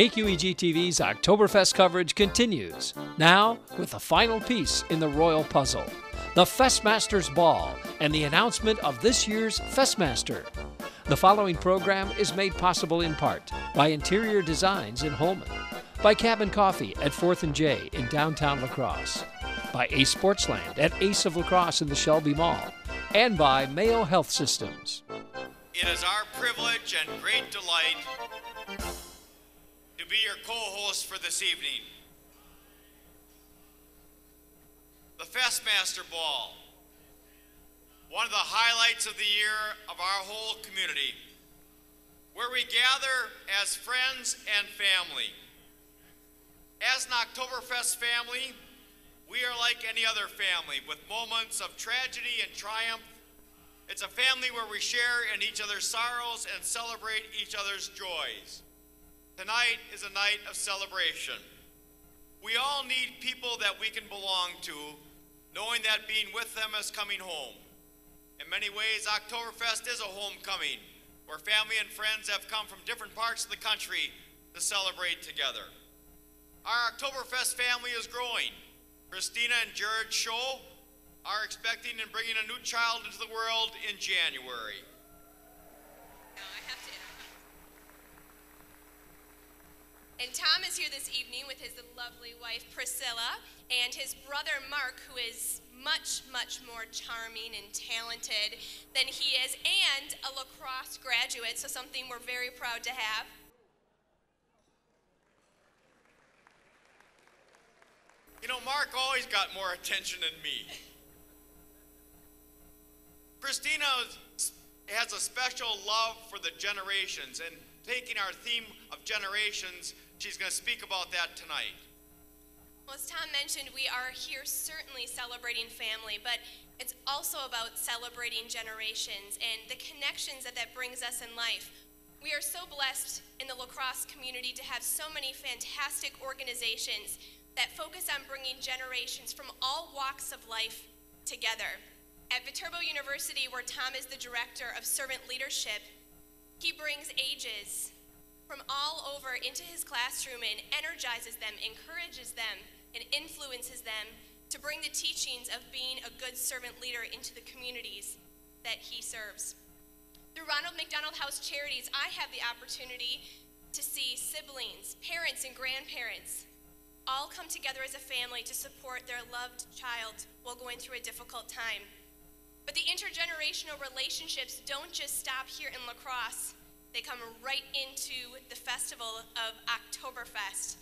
KQEG TV's Oktoberfest coverage continues, now with the final piece in the royal puzzle, the Festmaster's Ball and the announcement of this year's Festmaster. The following program is made possible in part by Interior Designs in Holman, by Cabin Coffee at 4th and J in downtown La Crosse, by Ace Sportsland at Ace of La Crosse in the Shelby Mall, and by Mayo Health Systems. It is our privilege and great delight to be your co-host for this evening. The Festmaster Ball, one of the highlights of the year of our whole community, where we gather as friends and family. As an Oktoberfest family, we are like any other family with moments of tragedy and triumph. It's a family where we share in each other's sorrows and celebrate each other's joys. Tonight is a night of celebration. We all need people that we can belong to, knowing that being with them is coming home. In many ways, Oktoberfest is a homecoming, where family and friends have come from different parts of the country to celebrate together. Our Oktoberfest family is growing. Christina and Jared Scholl are expecting and bringing a new child into the world in January. And Tom is here this evening with his lovely wife Priscilla and his brother Mark, who is much, much more charming and talented than he is, and a La Crosse graduate, so something we're very proud to have. You know, Mark always got more attention than me. Christina has a special love for the generations, and taking our theme of generations, she's going to speak about that tonight. Well, as Tom mentioned, we are here certainly celebrating family, but it's also about celebrating generations and the connections that brings us in life. We are so blessed in the La Crosse community to have so many fantastic organizations that focus on bringing generations from all walks of life together. At Viterbo University, where Tom is the director of servant leadership, he brings ages from all over into his classroom and energizes them, encourages them, and influences them to bring the teachings of being a good servant leader into the communities that he serves. Through Ronald McDonald House Charities, I have the opportunity to see siblings, parents, and grandparents all come together as a family to support their loved child while going through a difficult time. But the intergenerational relationships don't just stop here in La Crosse. They come right into the festival of Oktoberfest.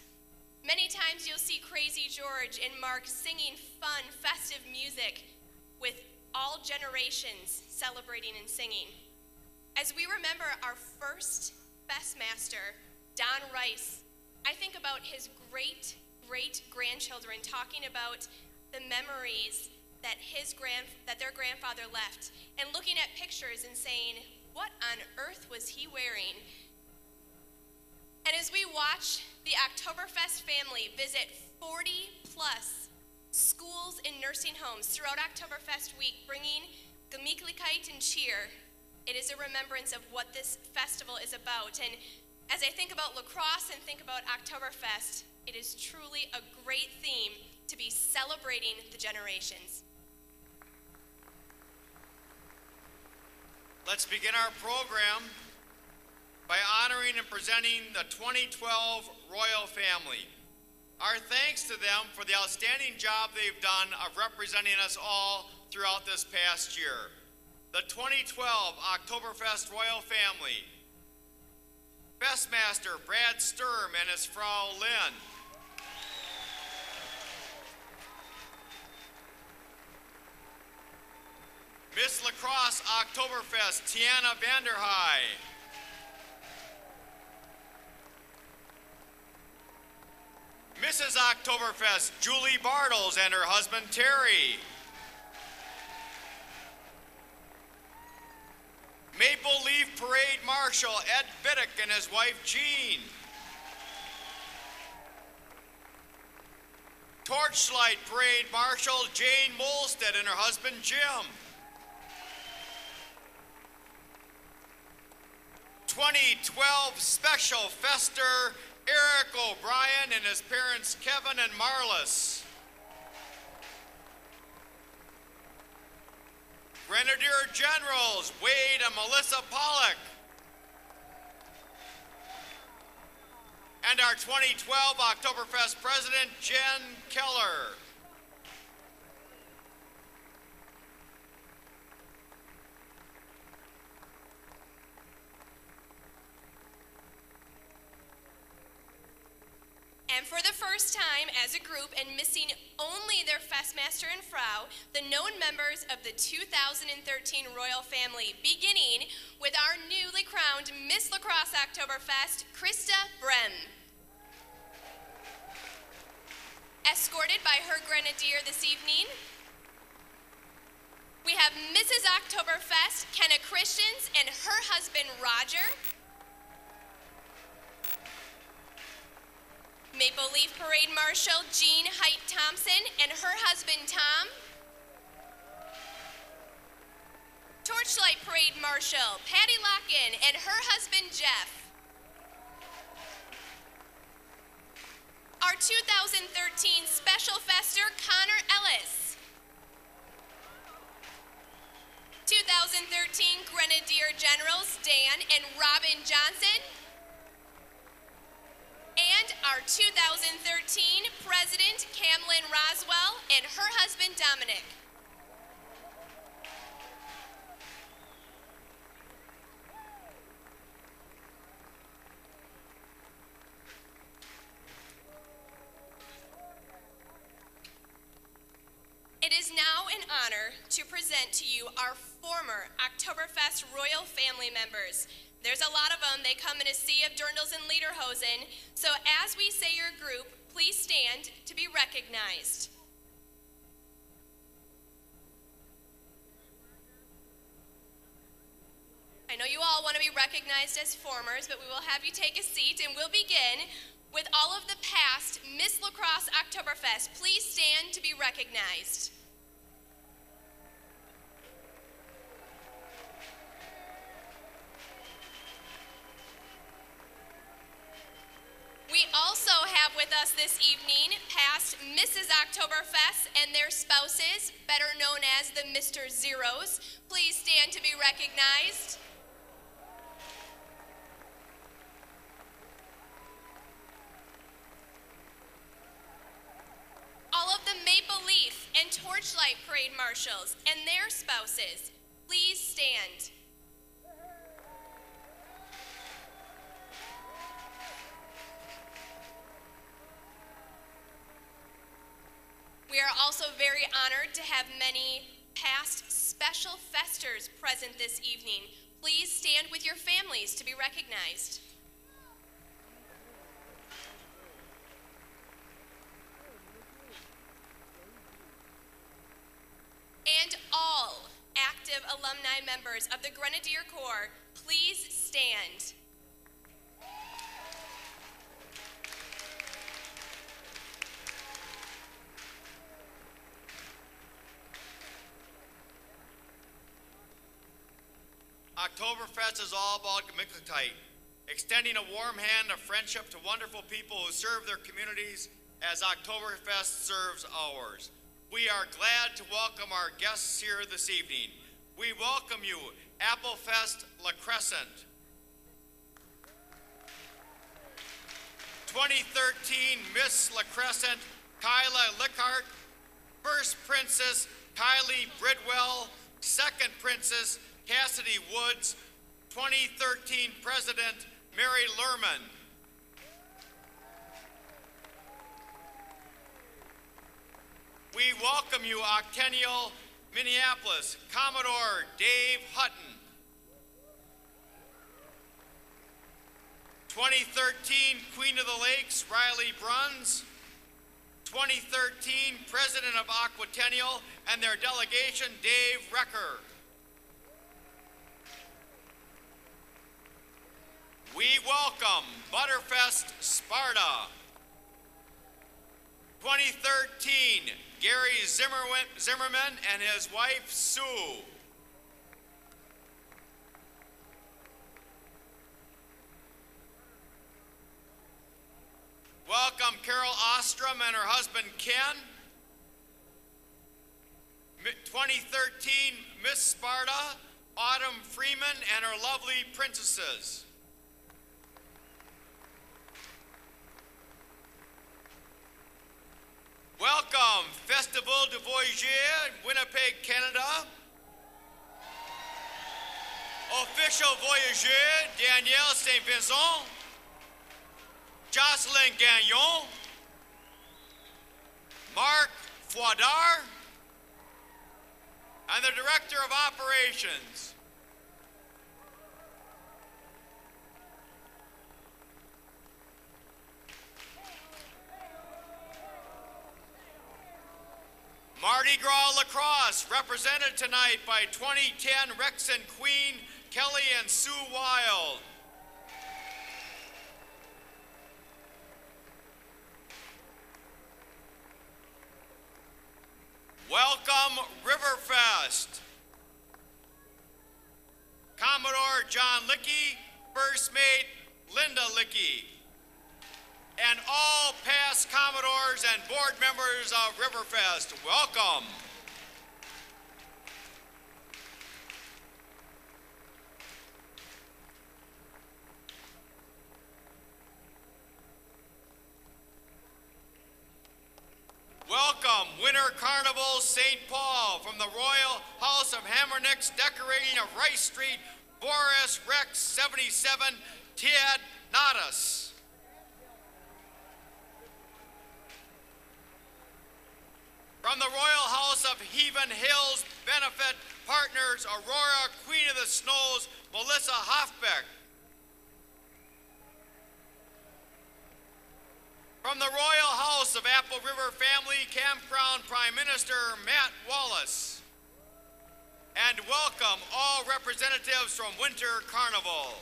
Many times you'll see Crazy George and Mark singing fun, festive music with all generations celebrating and singing. As we remember our first Festmaster, Don Rice, I think about his great-grandchildren talking about the memories that their grandfather left, and looking at pictures and saying, what on earth was he wearing? And as we watch the Oktoberfest family visit 40+ schools and nursing homes throughout Oktoberfest week, bringing Gemütlichkeit and cheer, it is a remembrance of what this festival is about. And as I think about La Crosse and think about Oktoberfest, it is truly a great theme to be celebrating the generations. Let's begin our program by honoring and presenting the 2012 Royal Family. Our thanks to them for the outstanding job they've done of representing us all throughout this past year. The 2012 Oktoberfest Royal Family. Festmaster Brad Sturm and his Frau Lynn. Miss La Crosse Oktoberfest, Tiana Vanderhei. Mrs. Oktoberfest, Julie Bartles and her husband, Terry. Maple Leaf Parade Marshal, Ed Vidick and his wife, Jean. Torchlight Parade Marshal, Jane Molstead and her husband, Jim. 2012 Special Fester Eric O'Brien and his parents Kevin and Marlis. Grenadier Generals Wade and Melissa Pollock. And our 2012 Oktoberfest President, Jen Keller. And for the first time as a group and missing only their Festmaster and Frau, the known members of the 2013 royal family, beginning with our newly crowned Miss Lacrosse Oktoberfest, Krista Brem. Escorted by her grenadier this evening, we have Mrs. Oktoberfest, Kenna Christians, and her husband, Roger. Maple Leaf Parade Marshal Jean Height Thompson and her husband Tom. Torchlight Parade Marshal Patty Locken and her husband Jeff. Our 2013 Special Fester Connor Ellis. 2013 Grenadier Generals Dan and Robin Johnson. And our 2013 President, Camlyn Roswell, and her husband, Dominic. It is now an honor to present to you our former Oktoberfest royal family members. There's a lot of them. They come in a sea of dirndls and lederhosen. So as we say your group, please stand to be recognized. I know you all want to be recognized as formers, but we will have you take a seat, and we'll begin with all of the past Miss Lacrosse Oktoberfest. Please stand to be recognized. We also have with us this evening past Mrs. Oktoberfest and their spouses, better known as the Mr. Zeros. Please stand to be recognized. All of the Maple Leaf and Torchlight Parade Marshals and their spouses, please stand. We are also very honored to have many past special festers present this evening. Please stand with your families to be recognized. And all active alumni members of the Grenadier Corps, please stand. Oktoberfest is all about Gemütlichkeit, extending a warm hand of friendship to wonderful people who serve their communities as Oktoberfest serves ours. We are glad to welcome our guests here this evening. We welcome you, Applefest La Crescent. 2013 Miss La Crescent, Kyla Lickhart. First Princess, Kylie Bridwell. Second Princess, Cassidy Woods. 2013 President, Mary Lerman. We welcome you, Octennial Minneapolis, Commodore Dave Hutton. 2013 Queen of the Lakes, Riley Bruns. 2013 President of Aquatennial and their delegation, Dave Recker. We welcome Butterfest Sparta. 2013 Gary Zimmerman and his wife, Sue. Carol Ostrom and her husband Ken. 2013 Miss Sparta, Autumn Freeman and her lovely princesses. Welcome, Festival du Voyageur, Winnipeg, Canada. Official Voyageur, Danielle St. Vincent, Jocelyn Gagnon, Marc Fouadard, and the Director of Operations. Mardi Gras Lacrosse, represented tonight by 2010 Rex and Queen, Kelly and Sue Wild. Welcome Riverfest. Commodore John Lickey, First Mate Linda Lickey, and all past Commodores and board members of Riverfest, welcome. Welcome, Winter Carnival St. Paul from the Royal House of Hamernick's decorating of Rice Street, Boris Rex 77, Ted Nadas. From the Royal House of Heaven Hills Benefit Partners, Aurora, Queen of the Snows, Melissa Hoffbeck. From the Royal House of Apple River Family Campground Prime Minister Matt Wallace. And welcome all representatives from Winter Carnival.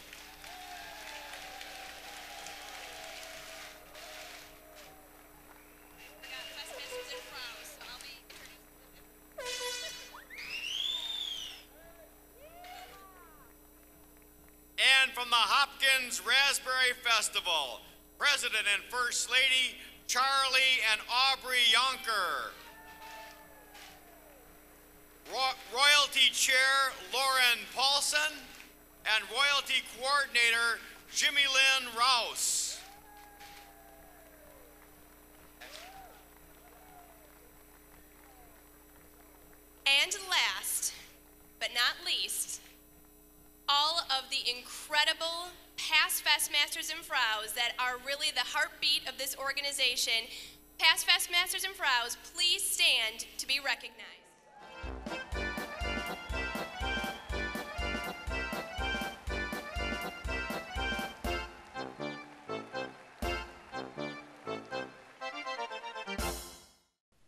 And from the Hopkins Raspberry Festival, President and First Lady Charlie and Aubrey Yonker. Royalty Chair Lauren Paulson and Royalty Coordinator Jimmy Lynn Rouse. And last, but not least, all of the incredible past Festmasters and Fraus that are really the heartbeat of this organization. Past Festmasters and Fraus, please stand to be recognized.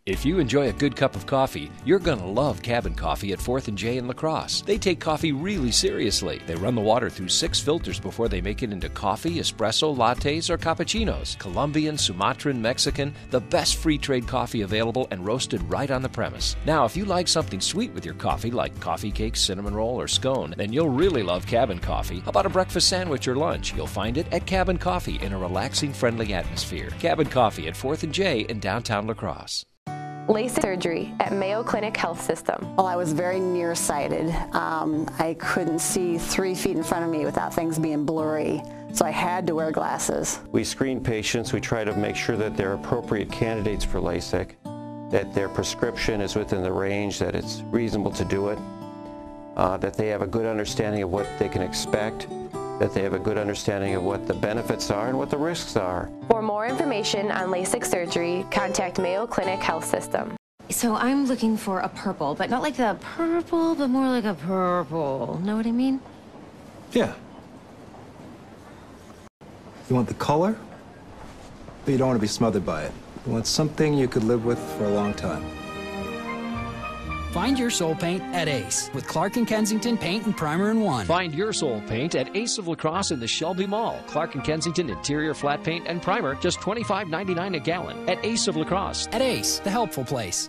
If you enjoy a good cup of coffee, you're going to love Cabin Coffee at 4th and J in La Crosse. They take coffee really seriously. They run the water through 6 filters before they make it into coffee, espresso, lattes, or cappuccinos. Colombian, Sumatran, Mexican, the best free trade coffee available and roasted right on the premise. Now, if you like something sweet with your coffee, like coffee cake, cinnamon roll, or scone, then you'll really love Cabin Coffee. How about a breakfast sandwich or lunch? You'll find it at Cabin Coffee in a relaxing, friendly atmosphere. Cabin Coffee at 4th and J in downtown La Crosse. LASIK surgery at Mayo Clinic Health System. Well, I was very nearsighted. I couldn't see 3 feet in front of me without things being blurry, so I had to wear glasses. We screen patients. We try to make sure that they're appropriate candidates for LASIK, that their prescription is within the range, that it's reasonable to do it, that they have a good understanding of what they can expect, that they have a good understanding of what the benefits are and what the risks are. For more information on LASIK surgery, contact Mayo Clinic Health System. So I'm looking for a purple, but not like the purple, but more like a purple. Know what I mean? Yeah. You want the color, but you don't want to be smothered by it. You want something you could live with for a long time. Find your soul paint at Ace with Clark & Kensington Paint and Primer in one. Find your soul paint at Ace of La Crosse in the Shelby Mall. Clark & Kensington interior flat paint and primer, just $25.99 a gallon at Ace of La Crosse. At Ace, the helpful place.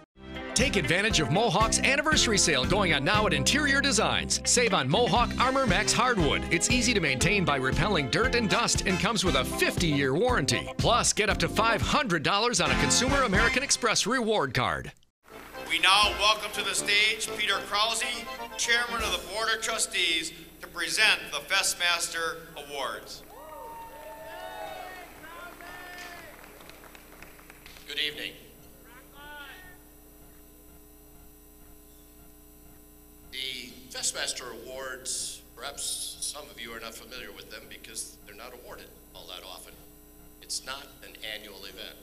Take advantage of Mohawk's anniversary sale going on now at Interior Designs. Save on Mohawk Armor Max hardwood. It's easy to maintain by repelling dirt and dust and comes with a 50-year warranty. Plus, get up to $500 on a Consumer American Express reward card. We now welcome to the stage Peter Crosse, Chairman of the Board of Trustees, to present the Festmaster Awards. Good evening. The Festmaster Awards, perhaps some of you are not familiar with them because they're not awarded all that often. It's not an annual event.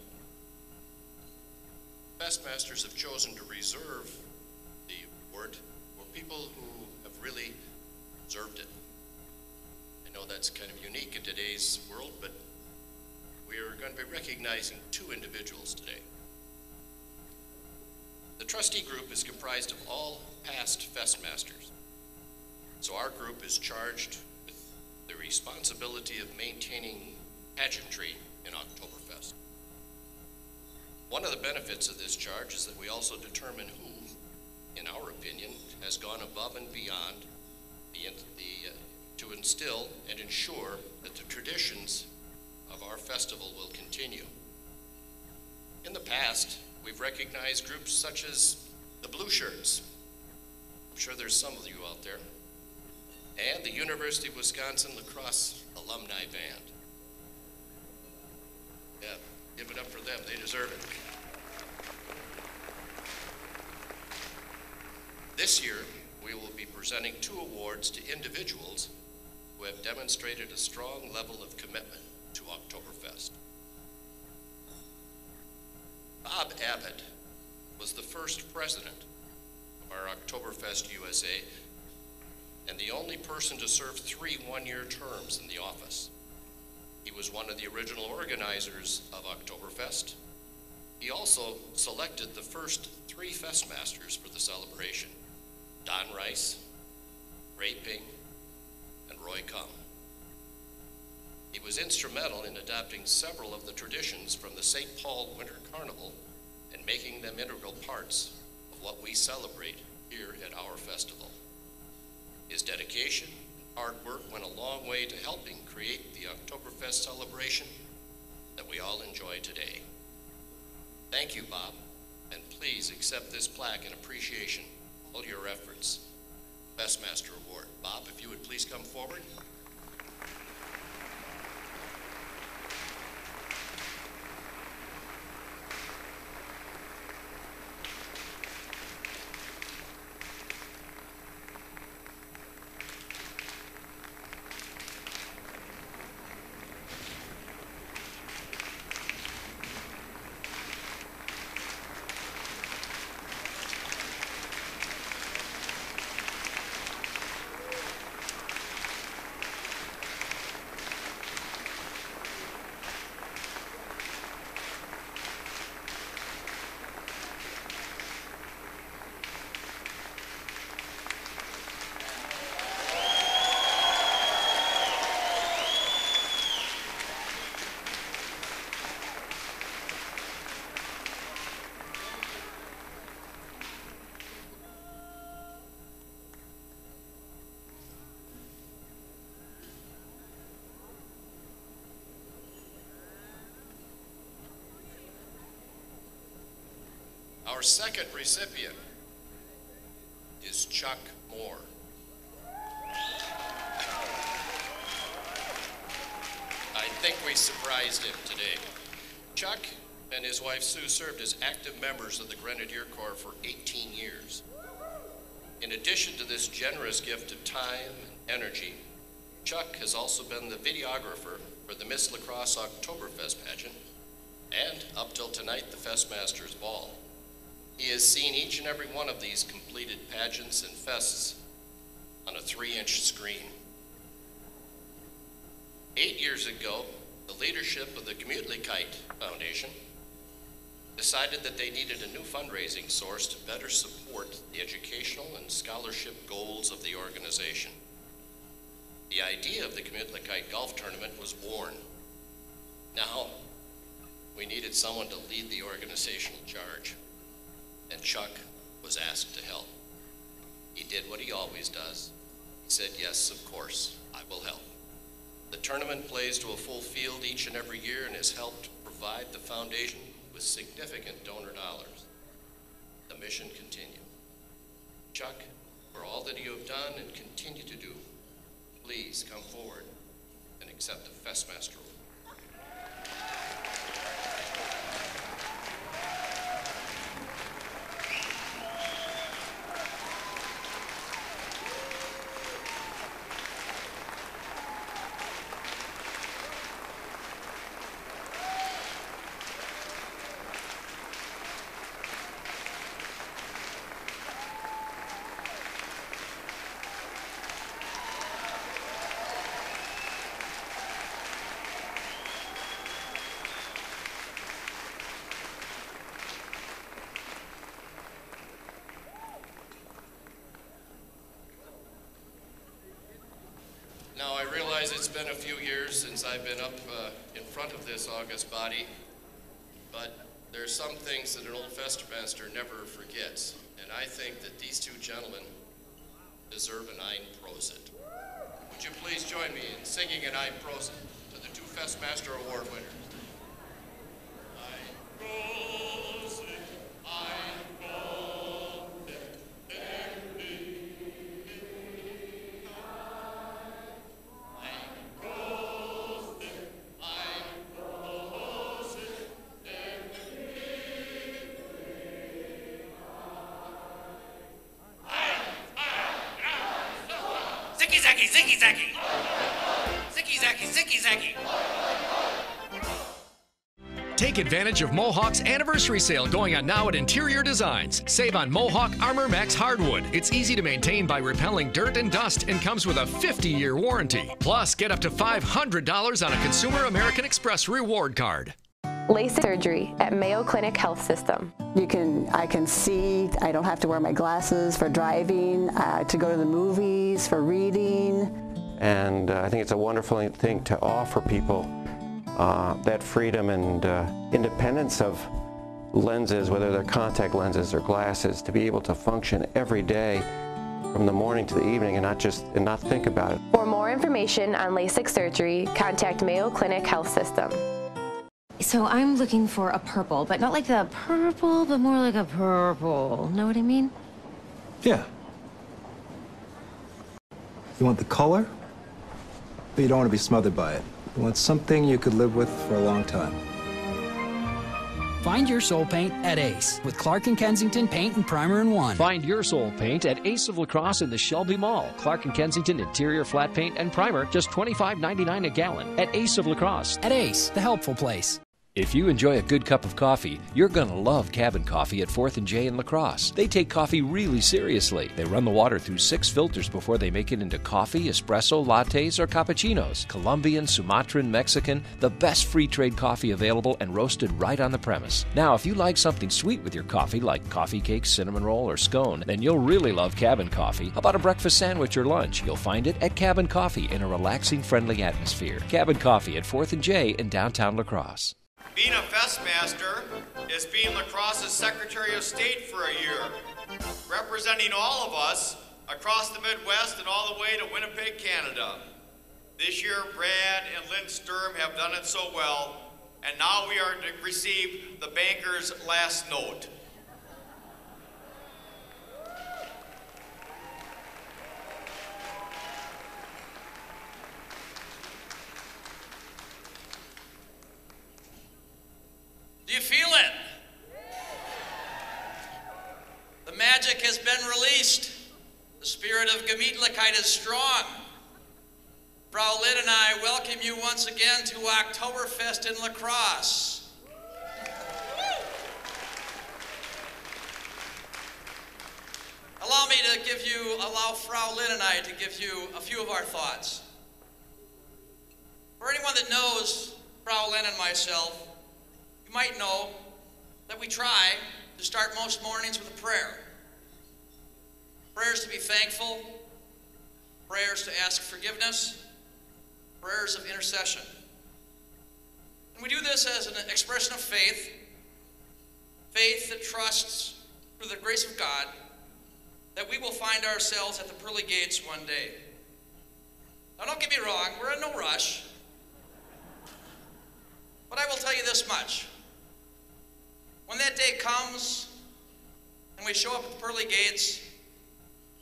Festmasters have chosen to reserve the award for people who have really deserved it. I know that's kind of unique in today's world, but we are going to be recognizing two individuals today. The trustee group is comprised of all past Festmasters. So our group is charged with the responsibility of maintaining pageantry in Oktoberfest. One of the benefits of this charge is that we also determine who, in our opinion, has gone above and beyond to instill and ensure that the traditions of our festival will continue. In the past, we've recognized groups such as the Blue Shirts. I'm sure there's some of you out there. And the University of Wisconsin Lacrosse Alumni Band. Yeah, give it up for them, they deserve it. This year, we will be presenting 2 awards to individuals who have demonstrated a strong level of commitment to Oktoberfest. Bob Abbott was the first president of our Oktoberfest USA and the only person to serve 3 one-year terms in the office. He was one of the original organizers of Oktoberfest. He also selected the first 3 Festmasters for the celebration: Don Rice, Ray Ping, and Roy Cum. He was instrumental in adopting several of the traditions from the St. Paul Winter Carnival and making them integral parts of what we celebrate here at our festival. His dedication and hard work went a long way to helping create the Oktoberfest celebration that we all enjoy today. Thank you, Bob, and please accept this plaque in appreciation of all your efforts. Festmaster Award. Bob, if you would please come forward. Our second recipient is Chuck Moore. I think we surprised him today. Chuck and his wife Sue served as active members of the Grenadier Corps for 18 years. In addition to this generous gift of time and energy, Chuck has also been the videographer for the Miss Lacrosse Oktoberfest pageant and, up till tonight, the Festmasters Ball. He has seen each and every one of these completed pageants and fests on a 3-inch screen. 8 years ago, the leadership of the Gemütlichkeit Foundation decided that they needed a new fundraising source to better support the educational and scholarship goals of the organization. The idea of the Gemütlichkeit Golf Tournament was born. Now, we needed someone to lead the organizational charge. and Chuck was asked to help. He did what he always does. He said, yes, of course, I will help. The tournament plays to a full field each and every year and has helped provide the foundation with significant donor dollars. The mission continues. Chuck, for all that you have done and continue to do, please come forward and accept the Festmaster Award. Now, I realize it's been a few years since I've been up in front of this august body, but there's some things that an old Festmaster never forgets, and I think that these two gentlemen deserve an Ein Prosit. Would you please join me in singing an Ein Prosit to the two Festmaster Award winners? Ein Prosit, Ein Prosit, Zicky zacky, zicky zacky. Zicky zacky, zicky zacky. Take advantage of Mohawk's anniversary sale going on now at Interior Designs. Save on Mohawk Armor Max hardwood. It's easy to maintain by repelling dirt and dust and comes with a 50-year warranty. Plus, get up to $500 on a Consumer American Express reward card. LASIK surgery at Mayo Clinic Health System. I can see. I don't have to wear my glasses for driving, to go to the movies, for reading. And I think it's a wonderful thing to offer people that freedom and independence of lenses, whether they're contact lenses or glasses, to be able to function every day from the morning to the evening and not think about it. For more information on LASIK surgery, contact Mayo Clinic Health System. So I'm looking for a purple, but not like the purple, but more like a purple. Know what I mean? Yeah. You want the color, but you don't want to be smothered by it. You want something you could live with for a long time. Find your soul paint at Ace with Clark & Kensington Paint and Primer in one. Find your soul paint at Ace of La Crosse in the Shelby Mall. Clark & Kensington interior flat paint and primer, just $25.99 a gallon at Ace of La Crosse. At Ace, the helpful place. If you enjoy a good cup of coffee, you're going to love Cabin Coffee at 4th and J in La Crosse. They take coffee really seriously. They run the water through 6 filters before they make it into coffee, espresso, lattes, or cappuccinos. Colombian, Sumatran, Mexican, the best free trade coffee available and roasted right on the premise. Now, if you like something sweet with your coffee, like coffee cake, cinnamon roll, or scone, then you'll really love Cabin Coffee. How about a breakfast sandwich or lunch? You'll find it at Cabin Coffee in a relaxing, friendly atmosphere. Cabin Coffee at 4th and J in downtown La Crosse. Being a Festmaster is being La Crosse's Secretary of State for a year, representing all of us across the Midwest and all the way to Winnipeg, Canada. This year, Brad and Lynn Sturm have done it so well, and now we are to receive the banker's last note. Do you feel it? The magic has been released. The spirit of Gemütlichkeit is strong. Frau Lynn and I welcome you once again to Oktoberfest in La Crosse. Allow Frau Lynn and I to give you a few of our thoughts. For anyone that knows Frau Lynn and myself, you might know that we try to start most mornings with a prayer. Prayers to be thankful, prayers to ask forgiveness, prayers of intercession. And we do this as an expression of faith, faith that trusts through the grace of God, that we will find ourselves at the pearly gates one day. Now, don't get me wrong, we're in no rush. But I will tell you this much. When that day comes and we show up at the pearly gates,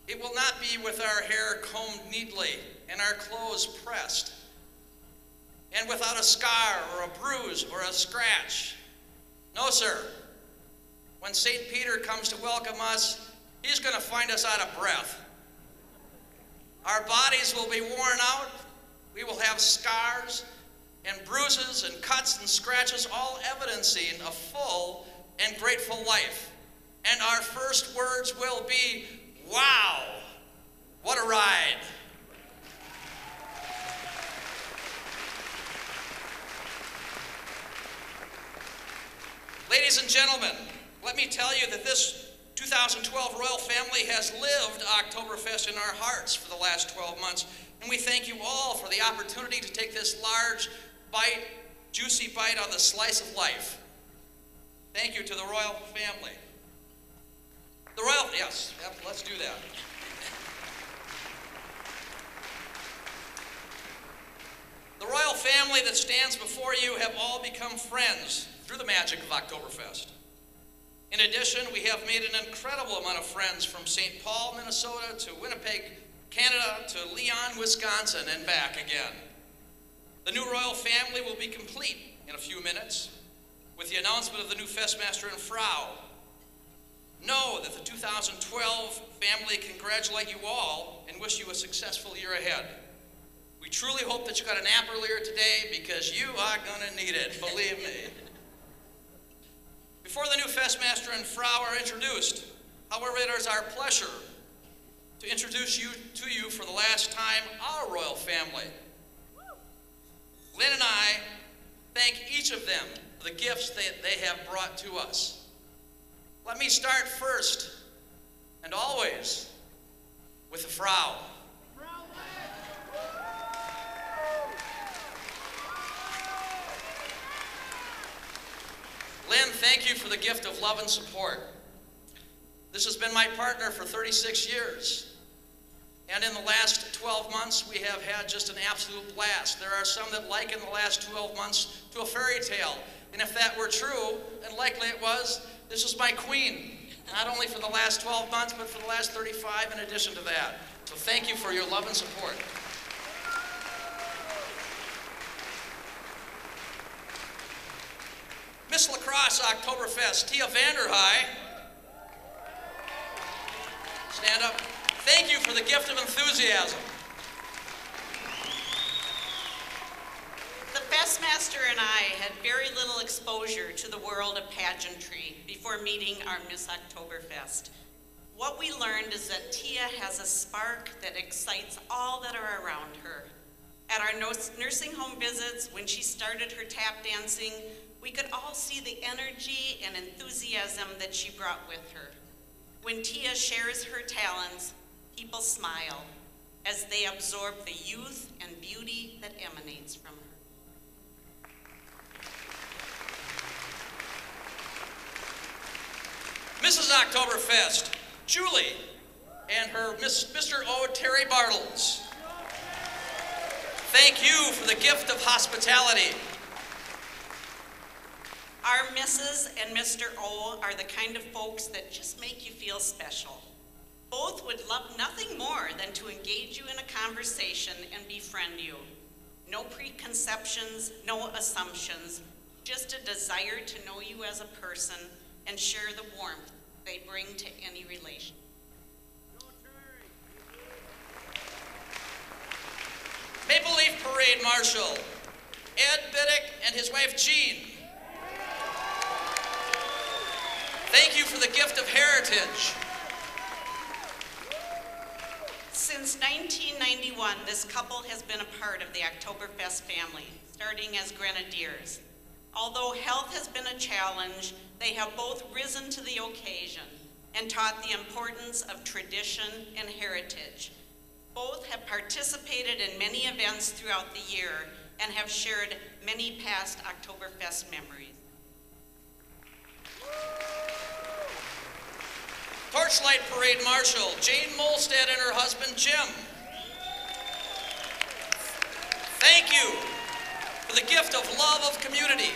it will not be with our hair combed neatly and our clothes pressed, and without a scar or a bruise or a scratch. No, sir. When St. Peter comes to welcome us, he's going to find us out of breath. Our bodies will be worn out. We will have scars and bruises and cuts and scratches, all evidencing a full and grateful life. And our first words will be, wow, what a ride. Ladies and gentlemen, let me tell you that this 2012 royal family has lived Oktoberfest in our hearts for the last 12 months, and we thank you all for the opportunity to take this large bite, juicy bite on the slice of life. Thank you to the royal family. Yes, let's do that. The royal family that stands before you have all become friends through the magic of Oktoberfest. In addition, we have made an incredible amount of friends from St. Paul, Minnesota, to Winnipeg, Canada, to Leon, Wisconsin, and back again. The new royal family will be complete in a few minutes with the announcement of the new Festmaster and Frau. Know that the 2012 family congratulate you all and wish you a successful year ahead. We truly hope that you got a nap earlier today because you are going to need it, believe me. Before the new Festmaster and Frau are introduced, however, it is our pleasure to introduce you to you for the last time our royal family. Lynn and I thank each of them for the gifts that they have brought to us. Let me start first and always with the Frau. Lynn, thank you for the gift of love and support. This has been my partner for 36 years. And in the last 12 months, we have had just an absolute blast. There are some that liken the last 12 months to a fairy tale. And if that were true, and likely it was, this is my queen. Not only for the last 12 months, but for the last 35 in addition to that. So thank you for your love and support. Miss Lacrosse Oktoberfest, Tia Vanderhei. Stand up. Thank you for the gift of enthusiasm. The Festmaster and I had very little exposure to the world of pageantry before meeting our Miss Oktoberfest. What we learned is that Tia has a spark that excites all that are around her. At our nursing home visits, when she started her tap dancing, we could all see the energy and enthusiasm that she brought with her. When Tia shares her talents, people smile as they absorb the youth and beauty that emanates from her. Mrs. Oktoberfest, Julie, and her Mr. O. Terry Bartles. Thank you for the gift of hospitality. Our Mrs. and Mr. O are the kind of folks that just make you feel special. Both would love nothing more than to engage you in a conversation and befriend you. No preconceptions, no assumptions, just a desire to know you as a person and share the warmth they bring to any relation. Maple Leaf Parade Marshal, Ed Biddick and his wife Jean. Thank you for the gift of heritage. Since 1991, this couple has been a part of the Oktoberfest family, starting as grenadiers. Although health has been a challenge, they have both risen to the occasion and taught the importance of tradition and heritage. Both have participated in many events throughout the year and have shared many past Oktoberfest memories. Torchlight Parade Marshal, Jane Molstead and her husband, Jim. Thank you for the gift of love of community.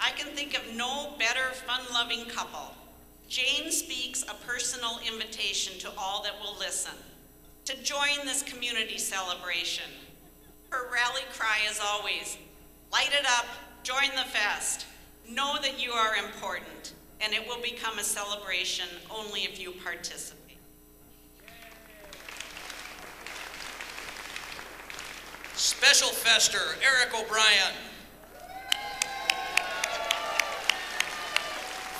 I can think of no better fun-loving couple. Jane speaks a personal invitation to all that will listen to join this community celebration. Her rally cry is always, light it up, join the fest. Know that you are important, and it will become a celebration only if you participate. Special Fester, Eric O'Brien.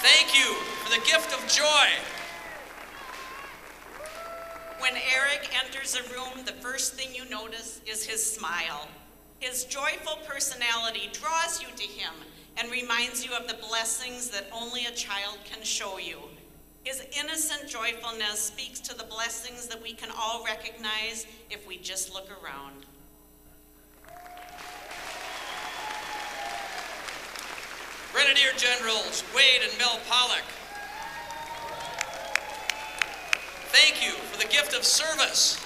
Thank you for the gift of joy. When Eric enters a room, the first thing you notice is his smile. His joyful personality draws you to him and reminds you of the blessings that only a child can show you. His innocent joyfulness speaks to the blessings that we can all recognize if we just look around. Grenadier Generals Wade and Mel Pollock. Thank you for the gift of service.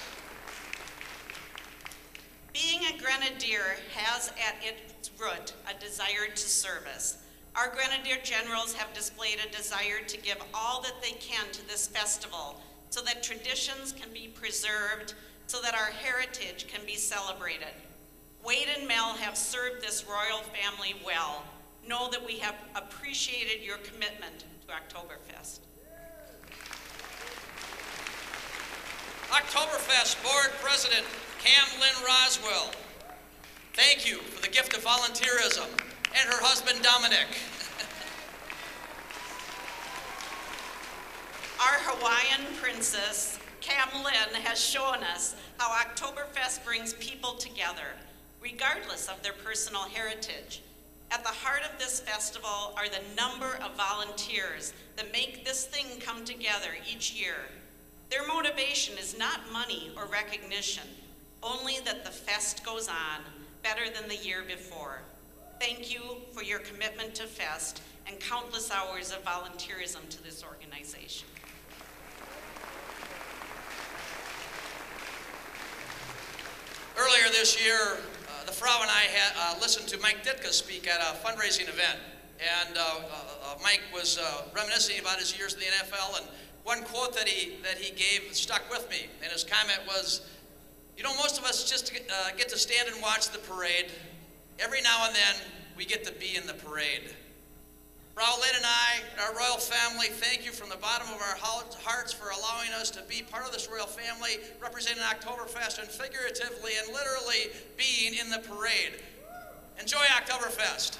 Being a grenadier has at its root a desire to service. Our Grenadier Generals have displayed a desire to give all that they can to this festival so that traditions can be preserved, so that our heritage can be celebrated. Wade and Mel have served this royal family well. Know that we have appreciated your commitment to Oktoberfest. Oktoberfest Board President Cam Lynn Roswell. Thank you for the gift of volunteerism, and her husband Dominic. Our Hawaiian princess, Cam Lynn, has shown us how Oktoberfest brings people together, regardless of their personal heritage. At the heart of this festival are the number of volunteers that make this thing come together each year. Their motivation is not money or recognition, only that the fest goes on better than the year before. Thank you for your commitment to Fest and countless hours of volunteerism to this organization. Earlier this year, the Frau and I had listened to Mike Ditka speak at a fundraising event, and Mike was reminiscing about his years in the NFL, and one quote that he gave stuck with me, and his comment was, you know, most of us just get to stand and watch the parade. Every now and then, we get to be in the parade. Frau Lynn and I, and our royal family, thank you from the bottom of our hearts for allowing us to be part of this royal family, representing Oktoberfest, and figuratively and literally being in the parade. Enjoy Oktoberfest.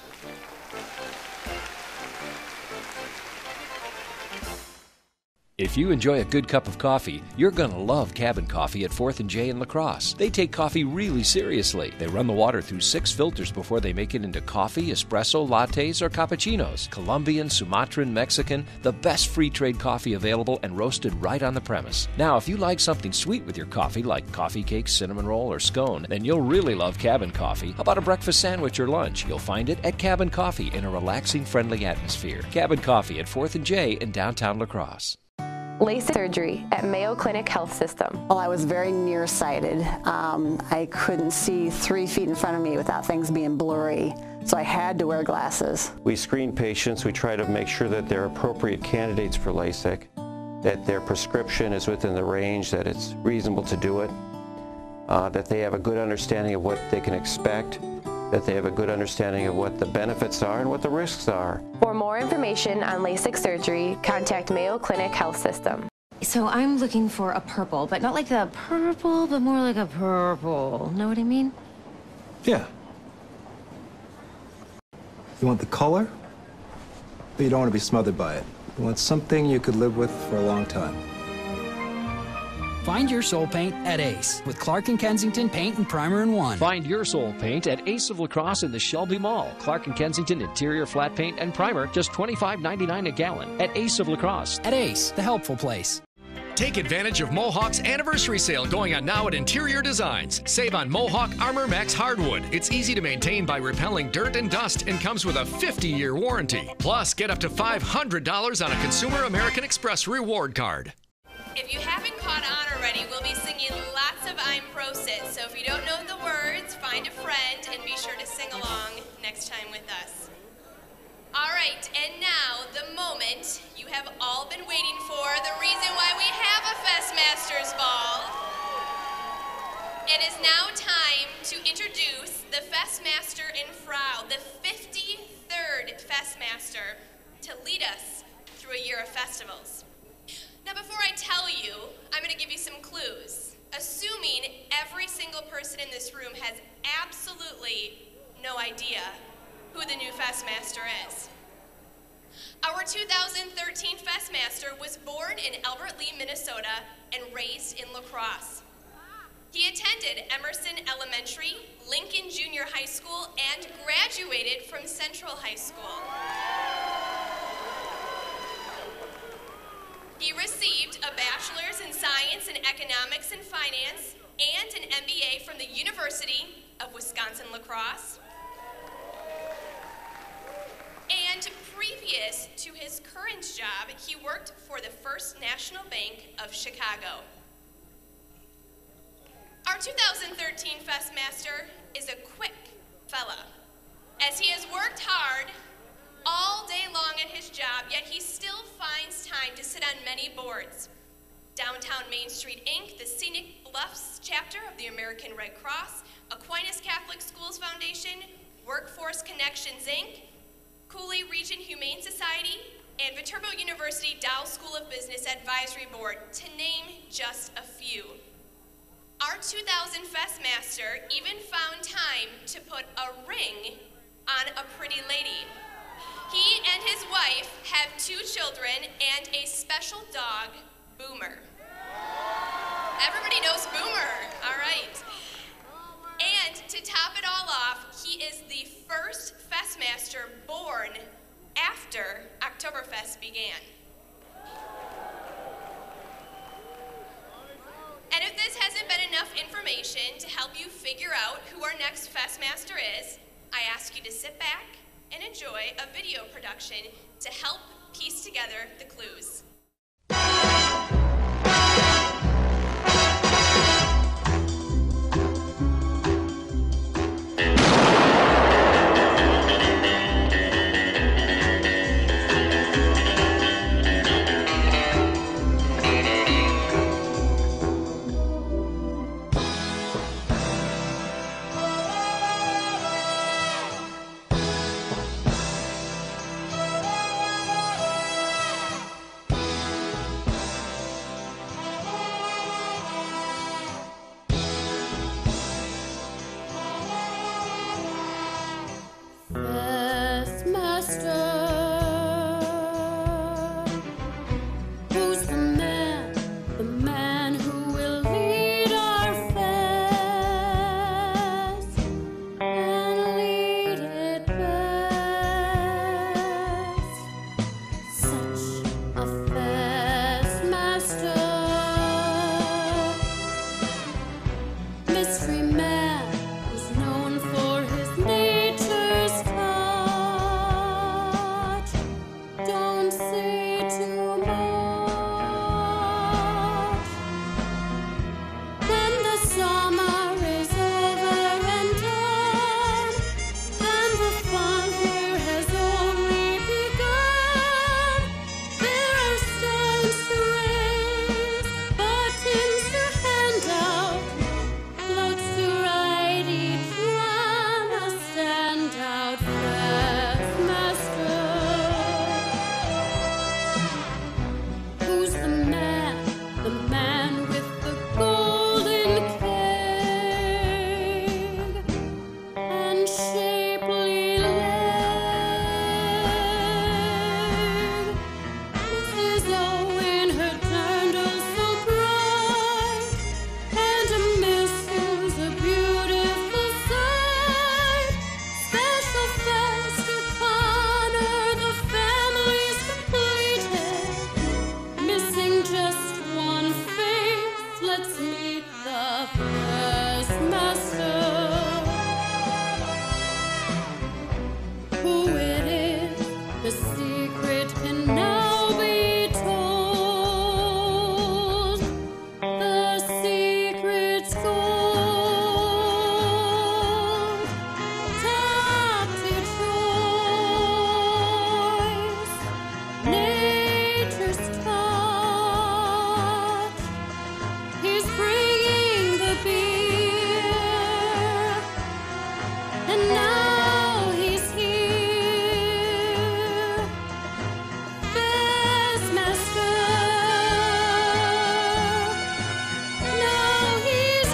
If you enjoy a good cup of coffee, you're going to love Cabin Coffee at 4th and J in La Crosse. They take coffee really seriously. They run the water through 6 filters before they make it into coffee, espresso, lattes, or cappuccinos. Colombian, Sumatran, Mexican, the best free trade coffee available and roasted right on the premise. Now, if you like something sweet with your coffee, like coffee cake, cinnamon roll, or scone, then you'll really love Cabin Coffee. How about a breakfast sandwich or lunch? You'll find it at Cabin Coffee in a relaxing, friendly atmosphere. Cabin Coffee at 4th and J in downtown La Crosse. LASIK surgery at Mayo Clinic Health System. Well, I was very nearsighted. I couldn't see 3 feet in front of me without things being blurry, so I had to wear glasses. We screen patients. We try to make sure that they're appropriate candidates for LASIK, that their prescription is within the range, that it's reasonable to do it, that they have a good understanding of what they can expect, that they have a good understanding of what the benefits are and what the risks are. For more information on LASIK surgery, contact Mayo Clinic Health System. So I'm looking for a purple, but not like the purple, but more like a purple. Know what I mean? Yeah. You want the color, but you don't want to be smothered by it. You want something you could live with for a long time. Find your soul paint at Ace with Clark & Kensington Paint and Primer in one. Find your soul paint at Ace of La Crosse in the Shelby Mall. Clark & Kensington interior flat paint and primer, just $25.99 a gallon at Ace of La Crosse. At Ace, the helpful place. Take advantage of Mohawk's anniversary sale going on now at Interior Designs. Save on Mohawk Armor Max hardwood. It's easy to maintain by repelling dirt and dust and comes with a 50-year warranty. Plus, get up to $500 on a Consumer American Express reward card. If you haven't caught on already, we'll be singing lots of I'm Crosse. So if you don't know the words, find a friend and be sure to sing along next time with us. All right, and now the moment you have all been waiting for, the reason why we have a Festmasters Ball. It is now time to introduce the Festmaster and Frau, the 53rd Festmaster, to lead us through a year of festivals. Now, before I tell you, I'm going to give you some clues, assuming every single person in this room has absolutely no idea who the new Festmaster is. Our 2013 Festmaster was born in Albert Lee, Minnesota, and raised in La Crosse. He attended Emerson Elementary, Lincoln Junior High School, and graduated from Central High School. He received a bachelor's in science and economics and finance and an MBA from the University of Wisconsin-La Crosse. And previous to his current job, he worked for the First National Bank of Chicago. Our 2013 Festmaster is a quick fella, as he has worked hard all day long at his job, yet he still finds time to sit on many boards. Downtown Main Street, Inc., the Scenic Bluffs chapter of the American Red Cross, Aquinas Catholic Schools Foundation, Workforce Connections, Inc., Cooley Region Humane Society, and Viterbo University Dow School of Business Advisory Board, to name just a few. Our 2000 Festmaster even found time to put a ring on a pretty lady. He and his wife have 2 children and a special dog, Boomer. Everybody knows Boomer, all right. And to top it all off, he is the first Festmaster born after Oktoberfest began. And if this hasn't been enough information to help you figure out who our next Festmaster is, I ask you to sit back and enjoy a video production to help piece together the clues. who it is. The secret can now be told. The secret's gold. Top to choice. Nature's touch. He's bringing the beer. And now he's here. Festmaster. Now he's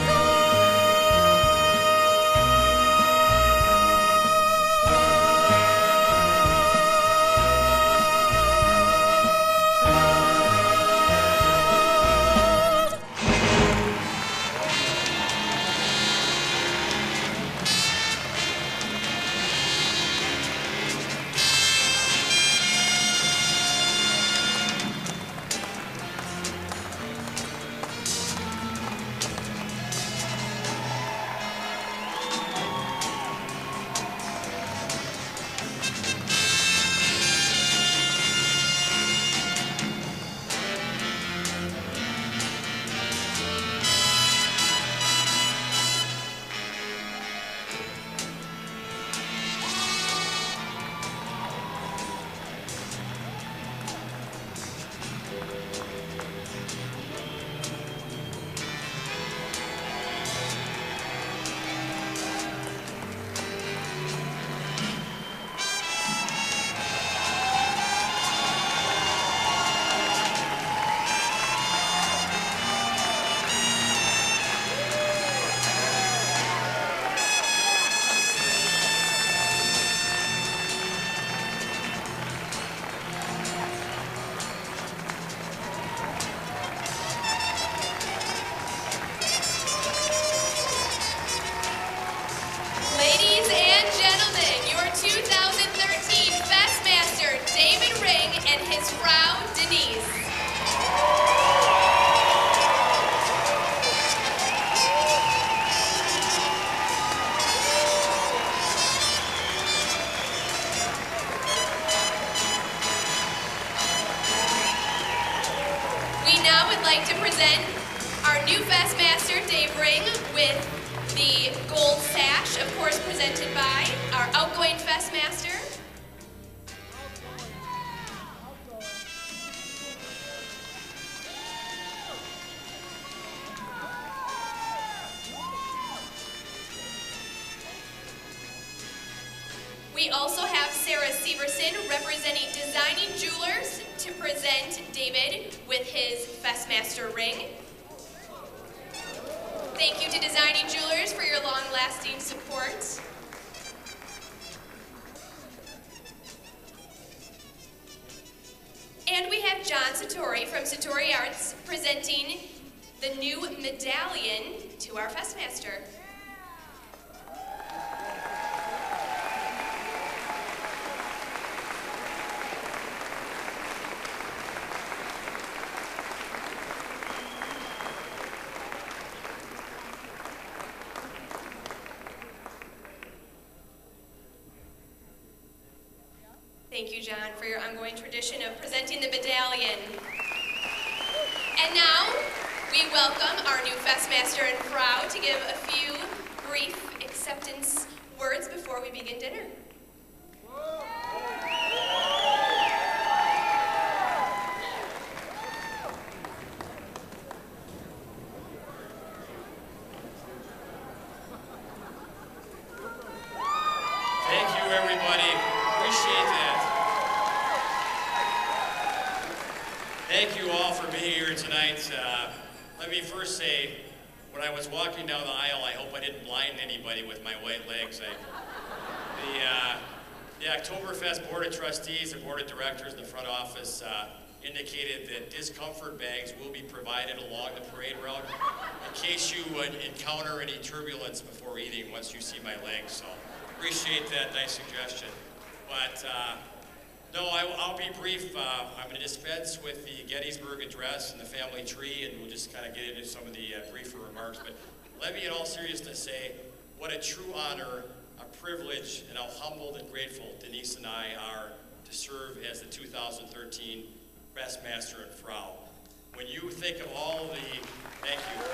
Ladies and gentlemen, your 2013 Festmaster, David Ring, and his Frau, Denise. We now would like to present our new Festmaster, Dave Ring, with the gold sash, of course presented by our outgoing Festmaster. We also have Sarah Severson representing Designing Jewelers to present David with his Festmaster ring. Thank you to Designing Jewelers for your long-lasting support. And we have John Satori from Satori Arts presenting the new medallion to our Festmaster. Thank you, John, for your ongoing tradition of presenting the medallion. And now, we welcome our new Festmaster and Frau to give a few brief acceptance words before we begin dinner. Thank you, everybody. Appreciate that. Thank you all for being here tonight. Let me first say, when I was walking down the aisle, I hope I didn't blind anybody with my white legs. The Oktoberfest Board of Trustees and Board of Directors in the front office indicated that discomfort bags will be provided along the parade route in case you would encounter any turbulence before eating once you see my legs. So appreciate that nice suggestion. But no, I'll be brief. I'm going to dispense with the Gettysburg Address and the family tree, and we'll just kind of get into some of the briefer remarks. But let me in all seriousness say what a true honor, a privilege and how humbled and grateful Denise and I are to serve as the 2013 Festmaster and Frau. When you think of all the, thank you.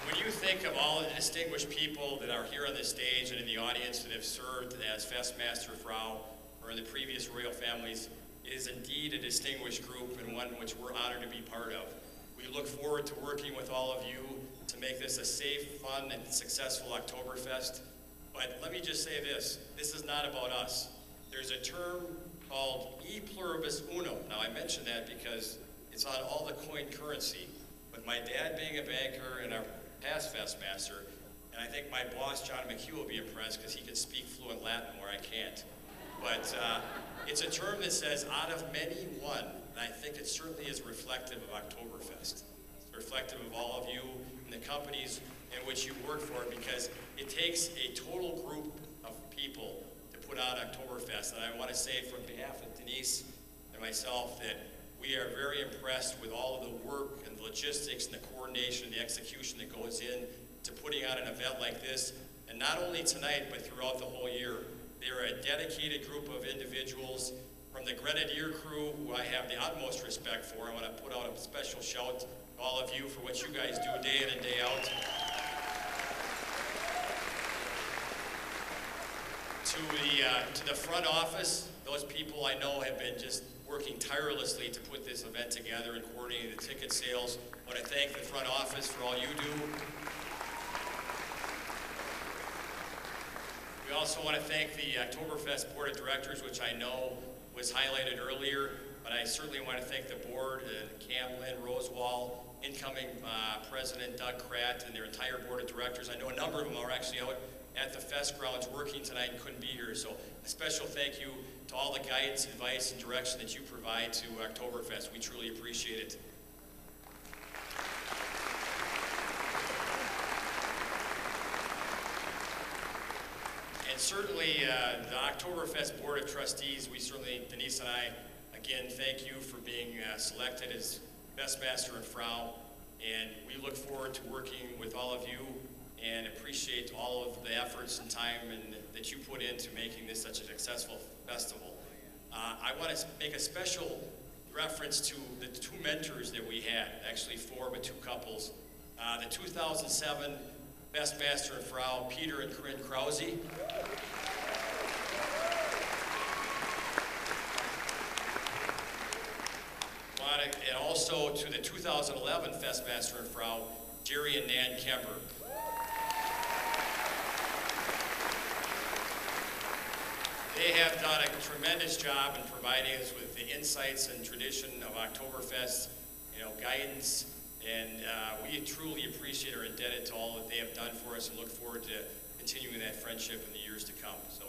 When you think of all the distinguished people that are here on this stage and in the audience that have served as Festmaster, Frau, or in the previous royal families, it is indeed a distinguished group and one which we're honored to be part of. We look forward to working with all of you to make this a safe, fun, and successful Oktoberfest. But let me just say this is not about us. There's a term called e pluribus unum. Now I mention that because it's on all the coin currency. With my dad being a banker and our past Festmaster, and I think my boss, John McHugh, will be impressed because he can speak fluent Latin where I can't. But it's a term that says, out of many, one, and I think it certainly is reflective of Oktoberfest. It's reflective of all of you and the companies in which you work for, because it takes a total group of people to put on Oktoberfest. And I want to say from behalf of Denise and myself that we are very impressed with all of the work and the logistics and the coordination and the execution that goes in to putting on an event like this, and not only tonight, but throughout the whole year. They're a dedicated group of individuals from the Grenadier crew, who I have the utmost respect for. I want to put out a special shout to all of you for what you guys do day in and day out. To the front office, those people I know have been just working tirelessly to put this event together and coordinating the ticket sales. I want to thank the front office for all you do. We also want to thank the Oktoberfest Board of Directors, which I know was highlighted earlier, but I certainly want to thank the board, Camlin, Rosewall, incoming President Doug Kratt, and their entire Board of Directors. I know a number of them are actually out at the Fest grounds working tonight and couldn't be here, so a special thank you to all the guidance, advice, and direction that you provide to Oktoberfest. We truly appreciate it. And certainly, the Oktoberfest Board of Trustees, Denise and I, again, thank you for being selected as Festmaster and Frau, and we look forward to working with all of you and appreciate all of the efforts and time that you put into making this such a successful festival. I want to make a special reference to the two mentors that we had, actually four, but two couples. The 2007 Festmaster and Frau, Peter and Corinne Crosse. And also to the 2011 Festmaster and Frau, Jerry and Nan Kemper. They have done a tremendous job in providing us with the insights and tradition of Oktoberfest, guidance, and we truly appreciate or are indebted to all that they have done for us and look forward to continuing that friendship in the years to come. So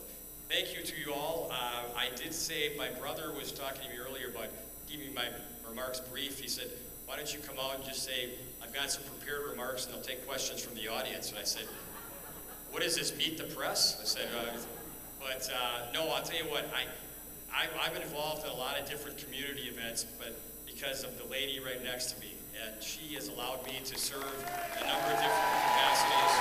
thank you to you all. I did say, my brother was talking to me earlier about keeping my remarks brief. He said, why don't you come out and just say, I've got some prepared remarks and I'll take questions from the audience. And I said, what is this, meet the press? I said, no, I'll tell you what, I'm involved in a lot of different community events, but because of the lady right next to me, and she has allowed me to serve in a number of different capacities.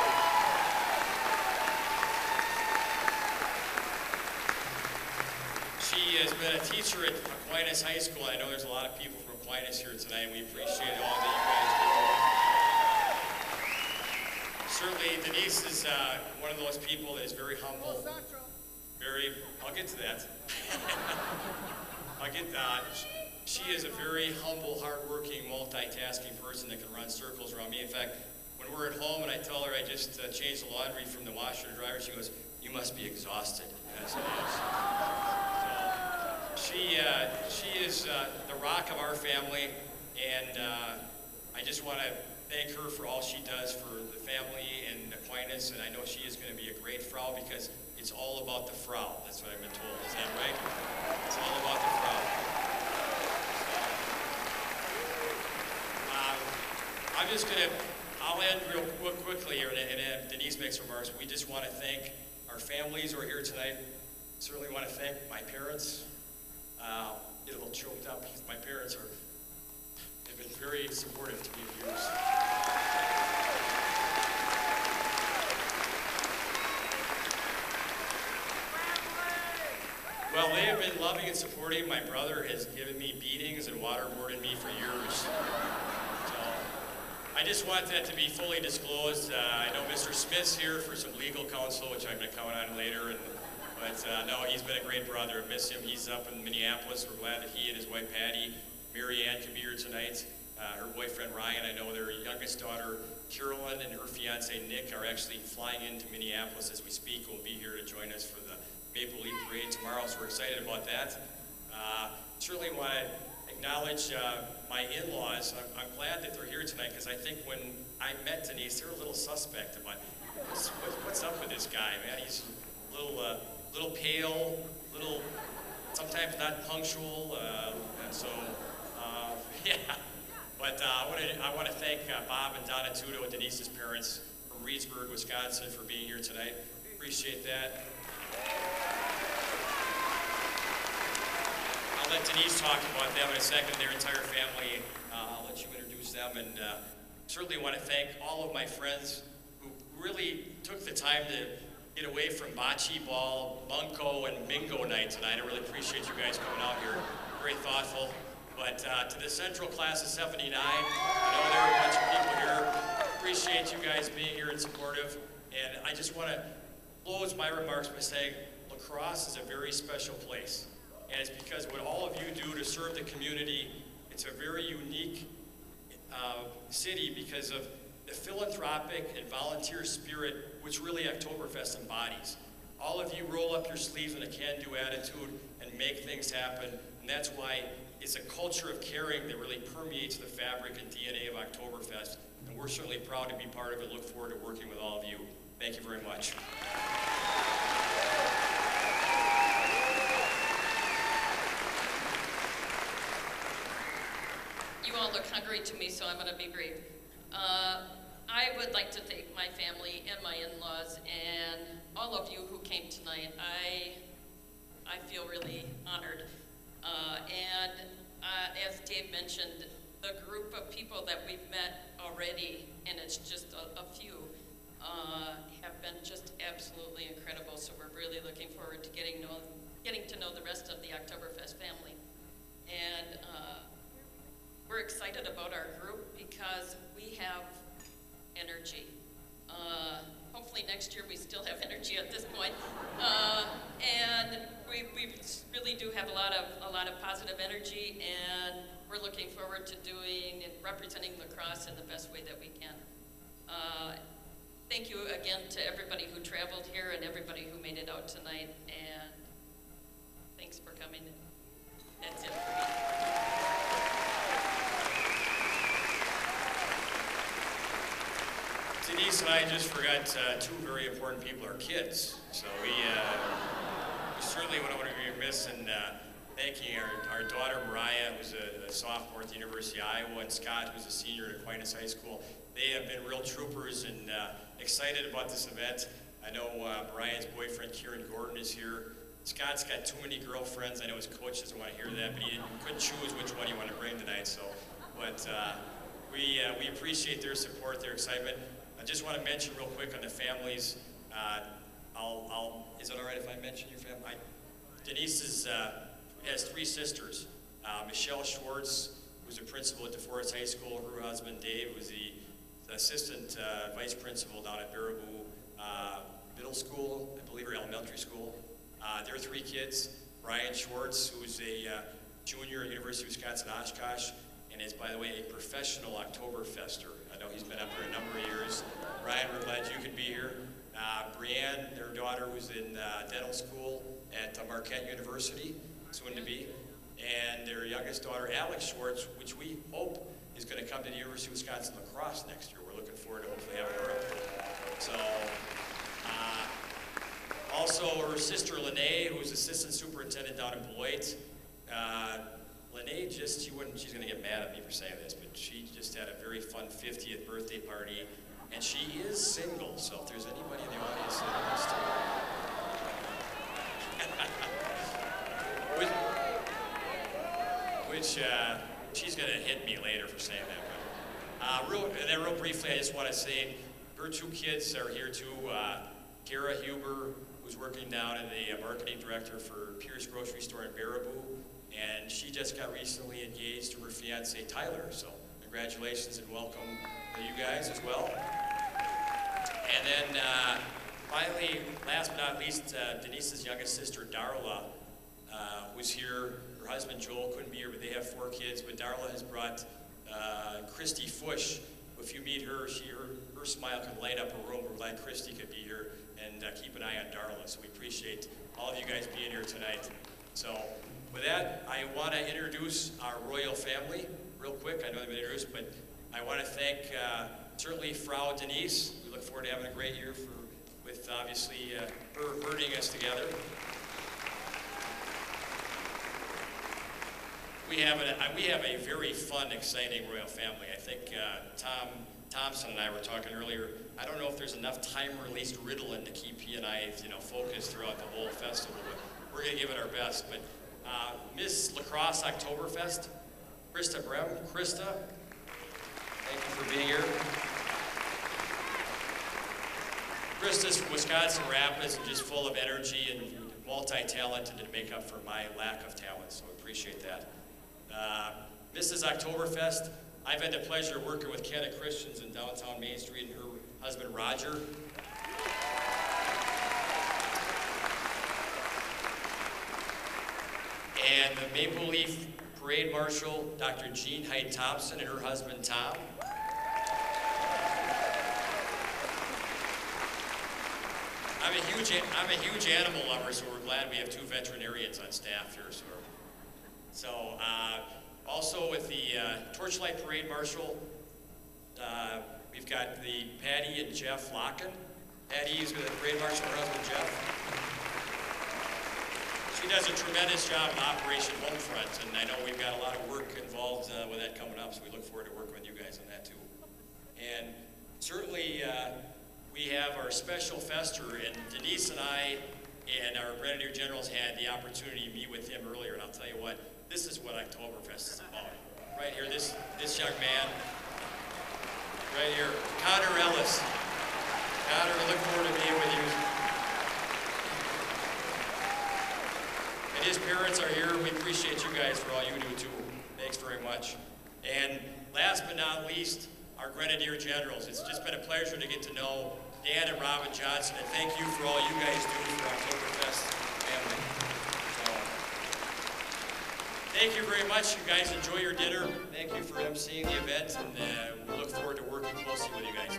She has been a teacher at Aquinas High School. I know there's a lot of people from Aquinas here tonight, and we appreciate all that you guys do. Certainly, Denise is one of those people that is very humble. I'll get to that. She is a very humble, hardworking, multitasking person that can run circles around me. In fact, when we're at home and I tell her I just changed the laundry from the washer to dryer, she goes, you must be exhausted. Yes, it is. So, she is the rock of our family, and I just want to thank her for all she does for the family and Aquinas, and I know she is going to be a great Frau because it's all about the Frau. That's what I've been told. Is that right? It's all about the Frau. I'll end real quickly here, and Denise makes remarks. We just want to thank our families who are here tonight. Certainly want to thank my parents. Get a little choked up because my parents have They've been very supportive to me of yours. Well, they have been loving and supporting. My brother has given me beatings and waterboarded me for years. So I just want that to be fully disclosed. I know Mr. Smith's here for some legal counsel, which I'm going to comment on later. But no, he's been a great brother. I miss him. He's up in Minneapolis. We're glad that he and his wife Patty, Mary Ann, can be here tonight. Her boyfriend Ryan, I know their youngest daughter Carolyn and her fiance Nick are actually flying into Minneapolis as we speak. Will be here to join us for the Maple Leaf Parade tomorrow, so we're excited about that. Certainly want to acknowledge my in-laws. I'm glad that they're here tonight because I think when I met Denise, they were a little suspect about what's up with this guy, man. He's a little pale, sometimes not punctual, and so yeah. But I want to thank Bob and Donna Tudo, Denise's parents from Reedsburg, Wisconsin, for being here tonight. Appreciate that. I'll let Denise talk about them in a second, their entire family. I'll let you introduce them, and certainly want to thank all of my friends who really took the time to get away from bocce ball, bunko, and bingo night tonight. I really appreciate you guys coming out here. Very thoughtful. But to the Central class of 79, I know there are a bunch of people here. Appreciate you guys being here and supportive. And I just want to close my remarks by saying La Crosse is a very special place. And it's because what all of you do to serve the community, it's a very unique city because of the philanthropic and volunteer spirit which really Oktoberfest embodies. All of you roll up your sleeves in a can-do attitude and make things happen, and that's why it's a culture of caring that really permeates the fabric and DNA of Oktoberfest, and we're certainly proud to be part of it. Look forward to working with all of you. Thank you very much. You all look hungry to me, so I'm going to be brief. I would like to thank my family and my in-laws and all of you who came tonight. I feel really honored. As Dave mentioned, the group of people that we've met already, and it's just a few, have been just absolutely incredible. So we're really looking forward to getting to know the rest of the Oktoberfest family. And we're excited about our group because we have energy. Hopefully next year we still have energy at this point. And we really do have a lot of positive energy, and we're looking forward to doing and representing La Crosse in the best way that we can. Thank you again to everybody who traveled here and everybody who made it out tonight, and thanks for coming. That's it for me. Denise and I just forgot two very important people, our kids. So we certainly want to be remiss in thanking our daughter Mariah, who's a sophomore at the University of Iowa, and Scott, who's a senior at Aquinas High School. They have been real troopers and excited about this event. I know Mariah's boyfriend, Kieran Gordon, is here. Scott's got too many girlfriends. I know his coach doesn't want to hear that, but he couldn't choose which one he wanted to bring tonight. So, but we appreciate their support, their excitement. I just want to mention real quick on the families. Is it all right if I mention your family? Denise has three sisters. Michelle Schwartz, who's a principal at DeForest High School. Her husband, Dave, was the assistant vice principal down at Baraboo Middle School, I believe, or elementary school. Their three kids. Brian Schwartz, who's a junior at University of Wisconsin-Oshkosh, and is, by the way, a professional Oktoberfester. I know he's been up here a number of years. Brian, we're glad you could be here. Brianne, their daughter, was in dental school at Marquette University, soon to be. And their youngest daughter, Alex Schwartz, which we hope is going to come to the University of Wisconsin La Crosse next year. We're looking forward to hopefully having her up here. So, also her sister, Lene, who's assistant superintendent down in Beloit. Lene she's going to get mad at me for saying this, but she just had a very fun 50th birthday party, and she is single, so if there's anybody in the audience that wants to... she's going to hit me later for saying that. But real briefly, I just want to say her two kids are here too. Kara Huber, who's working down as the marketing director for Pierce Grocery Store in Baraboo, and she just got recently engaged to her fiance Tyler. So congratulations and welcome to you guys as well. And then finally, last but not least, Denise's youngest sister Darla was here. Her husband Joel couldn't be here, but they have 4 kids. But Darla has brought Christy Fush. If you meet her, her smile can light up a room. We're glad Christy could be here, and keep an eye on Darla. So we appreciate all of you guys being here tonight. So with that, I want to introduce our royal family real quick. I know they've been introduced, but I want to thank certainly Frau Denise. We look forward to having a great year with obviously her herding us together. We have a very fun, exciting royal family. I think Tom Thompson and I were talking earlier. I don't know if there's enough time-released Ritalin to keep he and I, focused throughout the whole festival, but we're going to give it our best. But Miss Lacrosse Oktoberfest, Krista Brem. Krista, thank you for being here. Krista's from Wisconsin Rapids and just full of energy and multi-talented to make up for my lack of talent, so I appreciate that. Mrs. Oktoberfest, I've had the pleasure of working with Kenna Christians in downtown Main Street and her husband Roger. And the Maple Leaf Parade Marshal, Dr. Jean Hyde Thompson, and her husband Tom. I'm a huge animal lover, so we're glad we have 2 veterinarians on staff here. So also with the Torchlight Parade Marshal, we've got the Patty and Jeff Locken. Patty is with the Parade Marshal, her husband Jeff. She does a tremendous job in Operation Homefront, and I know we've got a lot of work involved with that coming up, so we look forward to working with you guys on that too. And certainly we have our special fester, and Denise and I and our Grenadier Generals had the opportunity to meet with him earlier, and I'll tell you what, this is what Oktoberfest is about. Right here, this young man, right here, Connor Ellis. Connor, I look forward to being with you. And his parents are here. We appreciate you guys for all you do too. Thanks very much. And last but not least, our Grenadier Generals. It's just been a pleasure to get to know Dan and Robin Johnson, and thank you for all you guys do for Oktoberfest family. Thank you very much. You guys enjoy your dinner. Thank you for emceeing the event, and we look forward to working closely with you guys.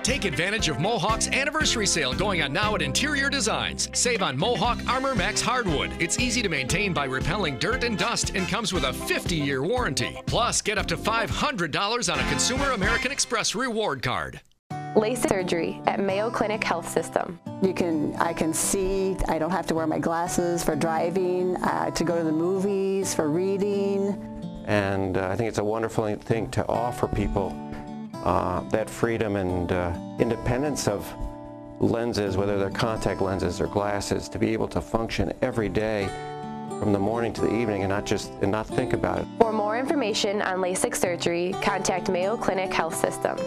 Take advantage of Mohawk's anniversary sale going on now at Interior Designs. Save on Mohawk Armor Max hardwood. It's easy to maintain by repelling dirt and dust and comes with a 50-year warranty. Plus, get up to $500 on a Consumer American Express reward card. LASIK surgery at Mayo Clinic Health System. I can see. I don't have to wear my glasses for driving, to go to the movies, for reading. And I think it's a wonderful thing to offer people that freedom and independence of lenses, whether they're contact lenses or glasses, to be able to function every day from the morning to the evening and not think about it. For more information on LASIK surgery, contact Mayo Clinic Health System.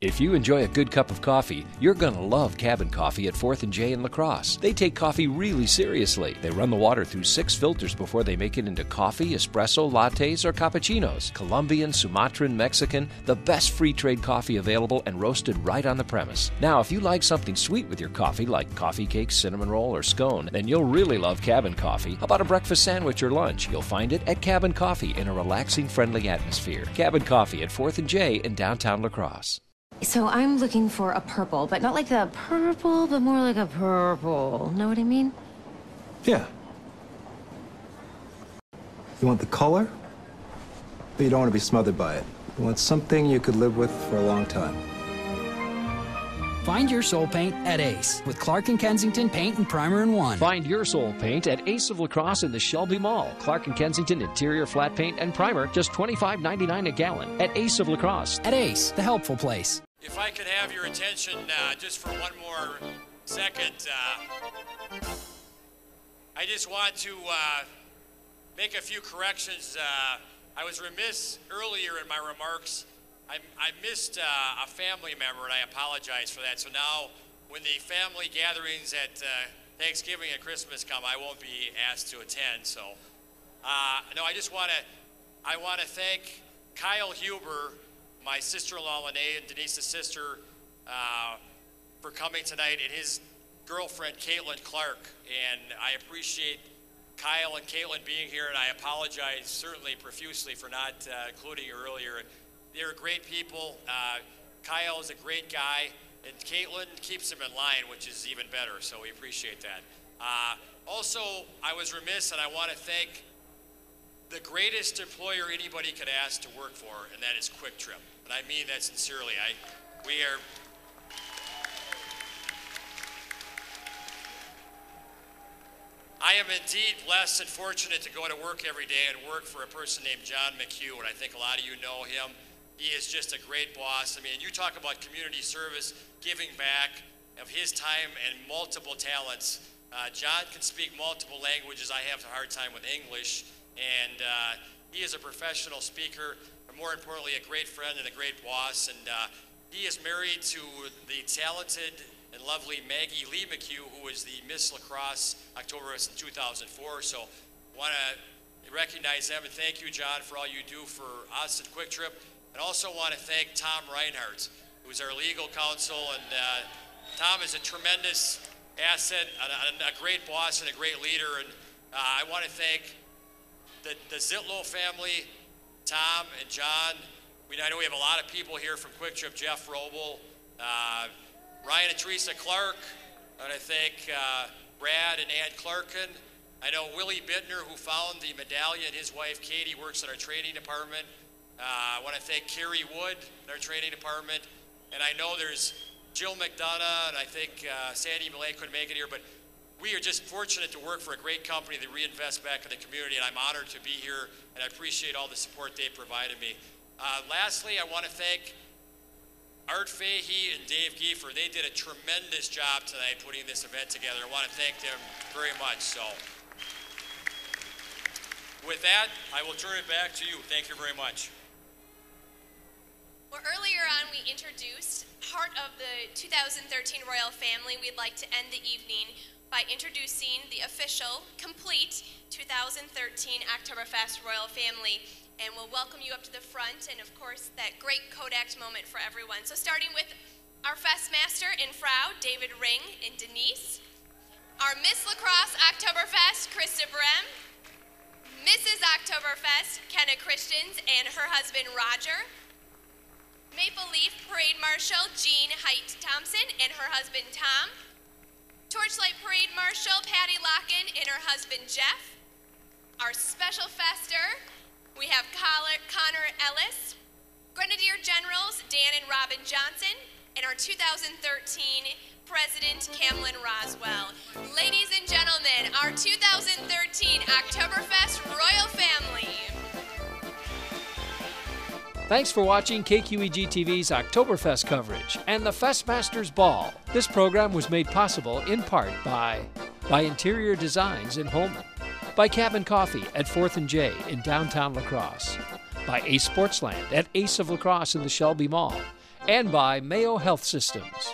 If you enjoy a good cup of coffee, you're going to love Cabin Coffee at 4th and J in La Crosse. They take coffee really seriously. They run the water through 6 filters before they make it into coffee, espresso, lattes, or cappuccinos. Colombian, Sumatran, Mexican, the best free trade coffee available and roasted right on the premise. Now, if you like something sweet with your coffee, like coffee cake, cinnamon roll, or scone, then you'll really love Cabin Coffee. How about a breakfast sandwich or lunch? You'll find it at Cabin Coffee in a relaxing, friendly atmosphere. Cabin Coffee at 4th and J in downtown La Crosse. So I'm looking for a purple, but not like the purple, but more like a purple. Know what I mean? Yeah. You want the color, but you don't want to be smothered by it. You want something you could live with for a long time. Find your soul paint at Ace with Clark & Kensington Paint and Primer in one. Find your soul paint at Ace of La Crosse in the Shelby Mall. Clark & Kensington interior flat paint and primer, just $25.99 a gallon at Ace of La Crosse. At Ace, the helpful place. If I could have your attention just for one more second, I just want to make a few corrections. I was remiss earlier in my remarks. I missed a family member, and I apologize for that. So now, when the family gatherings at Thanksgiving and Christmas come, I won't be asked to attend. So, no, I want to thank Kyle Huber, my sister-in-law Lene and Denise's sister, for coming tonight, and his girlfriend Caitlin Clark. And I appreciate Kyle and Caitlin being here, and I apologize certainly profusely for not including you earlier. They're great people. Kyle is a great guy, and Caitlin keeps him in line, which is even better, so we appreciate that. Also, I was remiss, and I want to thank the greatest employer anybody could ask to work for, and that is Quick Trip. And I mean that sincerely. I am indeed blessed and fortunate to go to work every day and work for a person named John McHugh, and I think a lot of you know him. He is just a great boss. I mean, you talk about community service, giving back of his time and multiple talents. John can speak multiple languages. I have a hard time with English, and he is a professional speaker, but more importantly, a great friend and a great boss. And he is married to the talented and lovely Maggie Lee McHugh, who was the Miss Lacrosse Oktoberfest in 2004. So I want to recognize them and thank you, John, for all you do for us at Quick Trip. And also want to thank Tom Reinhardt, who's our legal counsel. And Tom is a tremendous asset, a great boss, and a great leader. And I want to thank the Zitlow family, Tom and John. I know we have a lot of people here from Quick Trip, Jeff Roble, Ryan and Teresa Clark. I want to thank Brad and Ann Clarkin. I know Willie Bittner, who found the medallion. His wife, Katie, works in our training department. I want to thank Carrie Wood in our training department. And I know there's Jill McDonough, and I think Sandy Millay couldn't make it here, but we are just fortunate to work for a great company that reinvests back in the community, and I'm honored to be here, and I appreciate all the support they provided me. Lastly, I want to thank Art Fahey and Dave Giefer. They did a tremendous job tonight putting this event together. I want to thank them very much. So, with that, I will turn it back to you. Thank you very much. Well, earlier on, we introduced part of the 2013 Royal Family. We'd like to end the evening by introducing the official, complete 2013 Oktoberfest Royal Family. And we'll welcome you up to the front, and of course, that great Kodak moment for everyone. So starting with our Festmaster and Frau, David Ring and Denise. Our Miss Lacrosse Oktoberfest, Krista Brem. Mrs. Oktoberfest, Kenna Christians and her husband, Roger. Maple Leaf Parade Marshal, Jean Height Thompson and her husband, Tom. Torchlight Parade Marshal, Patty Locken and her husband, Jeff. Our Special Fester, we have Connor Ellis. Grenadier Generals, Dan and Robin Johnson. And our 2013 President, Camlin Roswell. Ladies and gentlemen, our 2013 Oktoberfest Royal Family. Thanks for watching KQEG TV's Oktoberfest coverage and the Festmasters Ball. This program was made possible in part by Interior Designs in Holmen, by Cabin Coffee at 4th and J in downtown La Crosse, by Ace Sportsland at Ace of La Crosse in the Shelby Mall, and by Mayo Health Systems.